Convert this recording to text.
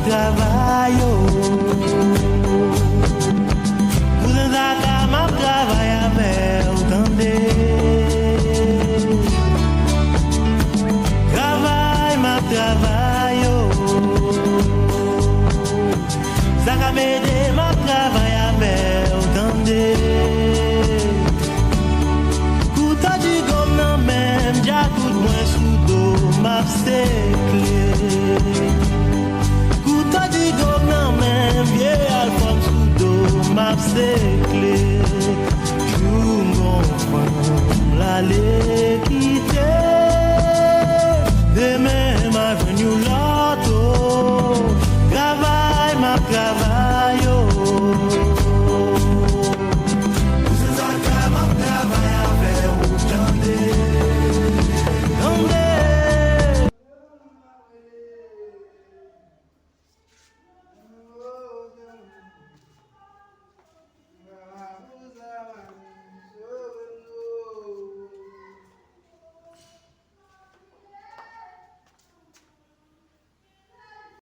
travail. Cousin Zaka m'a travaillé avec entendez. Travail, Zaka m'aide m'a travaillé avec entendez. Couta du gomme nan même, ja tout moins sous dos, m'a séclé. Couta du gomme nan même, vieux alphonse sous dos, m'a séclé.